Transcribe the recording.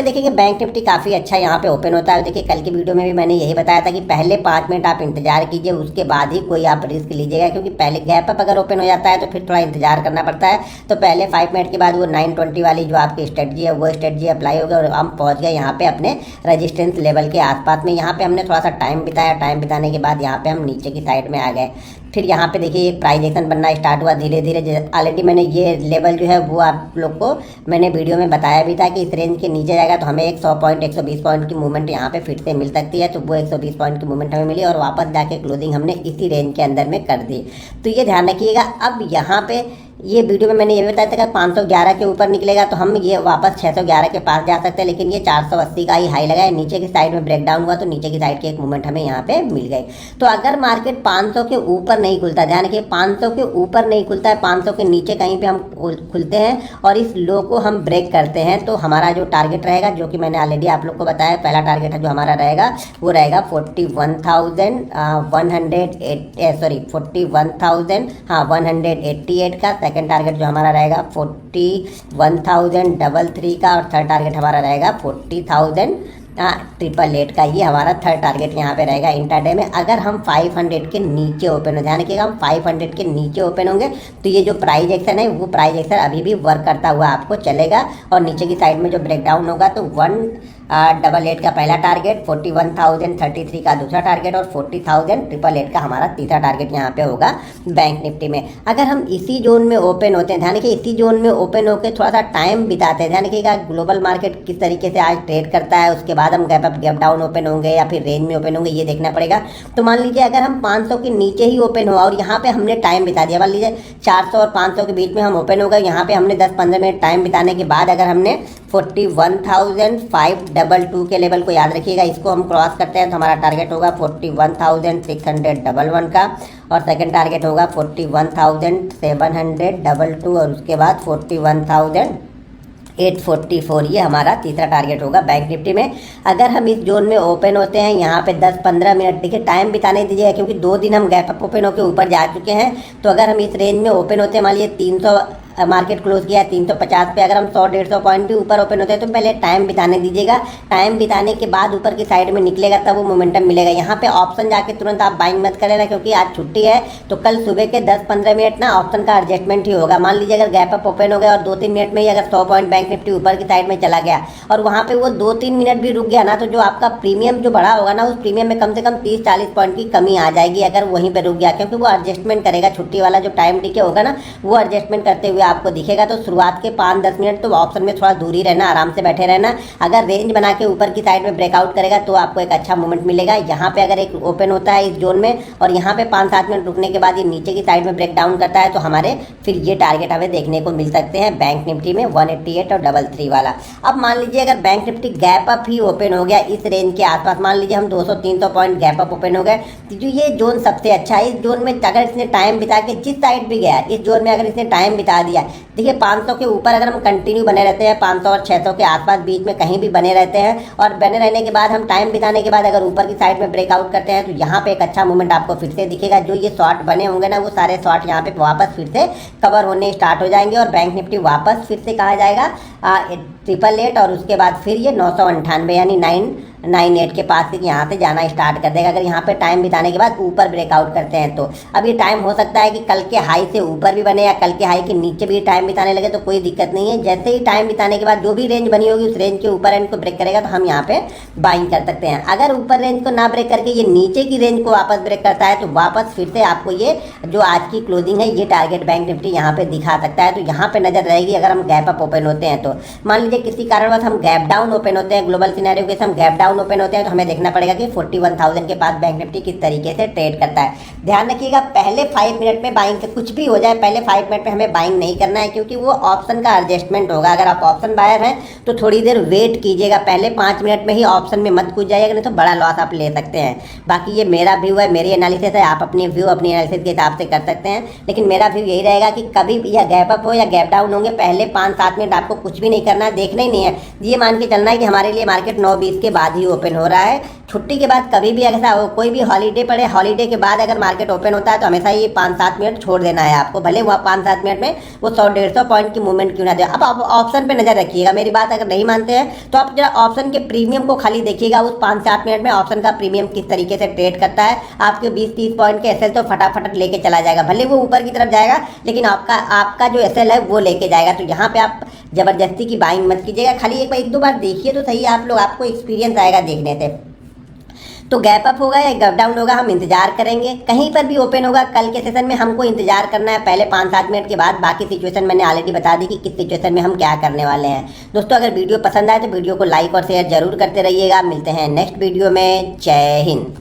देखिए कि bank Nifty काफ़ी अच्छा यहाँ पे ओपन होता है। देखिए कल की वीडियो में भी मैंने यही बताया था कि पहले 5 मिनट आप इंतजार कीजिए, उसके बाद ही कोई आप रिस्क लीजिएगा, क्योंकि पहले गैप अप अगर ओपन हो जाता है तो फिर थोड़ा इंतजार करना पड़ता है। तो पहले 5 मिनट के बाद वो 920 वाली जो आपकी स्ट्रेटजी है वो स्ट्रेटजी अप्लाई होगी और हम पहुँच गए यहाँ पे अपने रजिस्टेंस लेवल के आसपास में। यहाँ पे हमने थोड़ा सा टाइम बिताया, टाइम बिताने के बाद यहाँ पे हम नीचे की साइड में आ गए। फिर यहाँ पे देखिए एक प्राइस एक्शन बनना स्टार्ट हुआ धीरे धीरे। ऑलरेडी मैंने ये लेवल जो है वो आप लोग को मैंने वीडियो में बताया भी था कि इस रेंज के नीचे जाएगा तो हमें एक 100 पॉइंट 120 पॉइंट की मूवमेंट यहाँ पे फिर से मिल सकती है। तो वो 120 पॉइंट की मूवमेंट हमें मिली और वापस जाके क्लोजिंग हमने इसी रेंज के अंदर में कर दी। तो ये ध्यान रखिएगा। अब यहाँ पे ये वीडियो में मैंने ये भी बताया था कि 511 के ऊपर निकलेगा तो हम ये वापस 611 के पास जा सकते हैं, लेकिन ये 480 का ही हाई लगा है। नीचे की साइड में ब्रेकडाउन हुआ तो नीचे की साइड की एक मूवमेंट हमें यहाँ पे मिल गई। तो अगर मार्केट 500 के ऊपर नहीं खुलता, ध्यान रखिए 500 के ऊपर नहीं खुलता है, 500 के नीचे कहीं पे हम खुलते हैं और इस लो को हम ब्रेक करते हैं तो हमारा जो टारगेट रहेगा, जो कि मैंने ऑलरेडी आप लोग को बताया, पहला टारगेट है जो हमारा रहेगा वो रहेगा 41,188 का। सेकंड टारगेट जो हमारा रहेगा 41,033 का और थर्ड टारगेट हमारा रहेगा 40,888 का। ये हमारा थर्ड टारगेट यहाँ पे रहेगा इंट्राडे में। अगर हम 500 के नीचे ओपन हो, ध्यान रखिएगा हम 500 के नीचे ओपन होंगे तो ये जो प्राइस एक्शन है वो प्राइस एक्शन अभी भी वर्क करता हुआ आपको चलेगा और नीचे की साइड में जो ब्रेकडाउन होगा तो 188 का पहला टारगेट, 41,033 का दूसरा टारगेट और 40,888 का हमारा तीसरा टारगेट यहाँ पे होगा बैंक निफ्टी में। अगर हम इसी जोन में ओपन होते हैं, ध्यान रखिए इसी जोन में ओपन होकर थोड़ा सा टाइम बिताते हैं, ध्यान रखिएगा ग्लोबल मार्केट किस तरीके से आज ट्रेड करता है, उसके बाद हम gap up gap down open होंगे या फिर रेंज में ओपन होंगे ये देखना पड़ेगा। तो मान लीजिए अगर हम 500 के नीचे ही ओपन हुआ और यहाँ पे हमने टाइम बिता दिया, मान लीजिए 400 और 500 के बीच में हम ओपन हो गए, यहाँ पे हमने 10-15 मिनट टाइम बिताने के बाद अगर हमने 41,522 के लेवल को याद रखिएगा, इसको हम क्रॉस करते हैं तो हमारा टारगेट होगा 41,611 का और सेकंड टारगेट होगा 41,722 और उसके बाद 41,844 ये हमारा तीसरा टारगेट होगा बैंक निफ्टी में। अगर हम इस जोन में ओपन होते हैं यहाँ पे 10-15 मिनट, देखिए टाइम बिताने दीजिएगा क्योंकि 2 दिन हम गैप अप ओपन होकर ऊपर जा चुके हैं। तो अगर हम इस रेंज में ओपन होते हैं, मान लीजिए 300 मार्केट क्लोज किया है 350 पे, अगर हम 100-150 पॉइंट भी ऊपर ओपन होते हैं तो पहले टाइम बिताने दीजिएगा। टाइम बिताने के बाद ऊपर की साइड में निकलेगा तब वो मोमेंटम मिलेगा। यहाँ पे ऑप्शन जाके तुरंत आप बाइंग मत कर लेना क्योंकि आज छुट्टी है तो कल सुबह के 10-15 मिनट ना ऑप्शन का एडजस्टमेंट ही होगा। मान लीजिए अगर गैप अप ओपन हो गया और 2-3 मिनट में ही अगर 100 पॉइंट बैंक निफ्टी ऊपर की साइड में चला गया और वहाँ पे वो 2-3 मिनट भी रुक गया ना, तो जो आपका प्रीमियम जो बढ़ा होगा ना उस प्रीमियम में कम से कम 30-40 पॉइंट की कमी आ जाएगी अगर वहीं पर रुक गया, क्योंकि वो एडजस्टमेंट करेगा। छुट्टी वाला जो टाइम टिके होगा ना वो एडजस्टमेंट करते हुए आपको दिखेगा। तो शुरुआत के 5-10 मिनट तो ऑप्शन में थोड़ा दूरी रहना, आराम से बैठे रहना। अगर रेंज बना के ऊपर की साइड में ब्रेकआउट करेगा तो आपको एक अच्छा मूवमेंट मिलेगा। यहाँ पे अगर एक ओपन होता है इस जोन में और यहाँ पे 5-7 मिनट रुकने के बाद ये नीचे की साइड में ब्रेक डाउन करता है तो हमारे फिर ये टारगेट हमें देखने को मिल सकते हैं बैंक निफ्टी में 188 और 33 वाला। अब मान लीजिए अगर बैंक निफ्टी गैप अप ही ओपन हो गया इस रेंज के आसपास, मान लीजिए हम 200-300 पॉइंट गैप अप ओपन हो गए, तो जो ये जोन सबसे अच्छा है। इस जोन में अगर इसने टाइम बिता के जिस साइड भी गया इस जोन में अगर इसने टाइम बिता दिया, देखिए 500 के ऊपर अगर हम कंटिन्यू बने रहते हैं, 500 और 600 के आसपास बीच में कहीं भी बने रहते हैं और बने रहने के बाद हम टाइम बिताने के बाद अगर ऊपर की साइड में ब्रेकआउट करते हैं तो यहाँ पे एक अच्छा मूवमेंट आपको फिर से दिखेगा। जो ये शॉर्ट बने होंगे ना वो सारे शॉर्ट यहाँ पे वापस फिर से कवर होने स्टार्ट हो जाएंगे और बैंक निफ्टी वापस फिर से कहा जाएगा 888 और उसके बाद फिर ये 998 यानी 998 के पास यहाँ से जाना स्टार्ट कर देगा अगर यहाँ पे टाइम बिताने के बाद ऊपर ब्रेकआउट करते हैं तो। अब ये टाइम हो सकता है कि कल के हाई से ऊपर भी बने या कल के हाई के नीचे भी टाइम बिताने लगे तो कोई दिक्कत नहीं है। जैसे ही टाइम बिताने के बाद जो भी रेंज बनी होगी उस रेंज के ऊपर एंड को ब्रेक करेगा तो हम यहाँ पे बाइंग कर सकते हैं। अगर ऊपर रेंज को ना ब्रेक करके ये नीचे की रेंज को वापस ब्रेक करता है तो वापस फिर से आपको ये जो आज की क्लोजिंग है ये टारगेट बैंक निफ्टी यहाँ पे दिखा सकता है। तो यहाँ पे नजर रहेगी अगर हम गैप अप ओपन होते हैं तो। मान लीजिए किसी कारणवश हम गैप डाउन ओपन होते हैं, ग्लोबल सिनेरियो के हम गैप डाउन ओपन होते हैं तो हमें देखना पड़ेगा कि 41,000 के पास बैंक निफ्टी किस तरीके से ट्रेड करता है। ध्यान रखिएगा पहले 5 मिनट में बाइंग, कुछ भी हो जाए पहले 5 मिनट में हमें बाइंग नहीं करना है क्योंकि वो ऑप्शन का एडजस्टमेंट होगा। अगर आप ऑप्शन बायर हैं तो थोड़ी देर वेट कीजिएगा, पहले 5 मिनट में ही ऑप्शन में मत कूद जाइएगा नहीं तो बड़ा लॉस आप ले सकते हैं। बाकी ये मेरा व्यू है, मेरी एनालिसिस है, आप अपनी व्यू अपनी एनालिसिस के हिसाब से कर सकते हैं, लेकिन मेरा व्यू यही रहेगा कि कभी भी या गैप अप हो या गैप डाउन होंगे पहले 5-7 मिनट आपको कुछ भी नहीं करना है, देखना ही नहीं है। ये मान के चलना है कि हमारे लिए मार्केट 9:20 के बाद ही ही ओपन हो रहा है। छुट्टी के बाद कभी भी ऐसा हो, कोई भी हॉलीडे पड़े, हॉलीडे के बाद अगर मार्केट ओपन होता है तो हमेशा ये 5-7 मिनट छोड़ देना है आपको, भले वहाँ 5-7 मिनट में वो 100-150 पॉइंट की मूवमेंट क्यों ना दे। अब आप ऑप्शन पे नजर रखिएगा, मेरी बात अगर नहीं मानते हैं तो आप जरा ऑप्शन के प्रीमियम को खाली देखिएगा, उस 5-7 मिनट में ऑप्शन का प्रीमियम किस तरीके से ट्रेड करता है। आपके 20-30 पॉइंट के एसएल तो फटाफट लेके चला जाएगा, भले वो ऊपर की तरफ जाएगा लेकिन आपका जो एसएल है वो लेके जाएगा। तो यहाँ पे आप जबरदस्ती की बाइंग मत कीजिएगा, खाली एक दो बार देखिए तो सही, आप लोग, आपको एक्सपीरियंस आएगा देखने से। तो गैप अप होगा या गैप डाउन होगा, हम इंतजार करेंगे। कहीं पर भी ओपन होगा कल के सेशन में हमको इंतजार करना है, पहले 5-7 मिनट के बाद। बाकी सिचुएशन मैंने ऑलरेडी बता दी कि किस सिचुएशन में हम क्या करने वाले हैं। दोस्तों अगर वीडियो पसंद आए तो वीडियो को लाइक और शेयर जरूर करते रहिएगा। मिलते हैं नेक्स्ट वीडियो में। जय हिंद।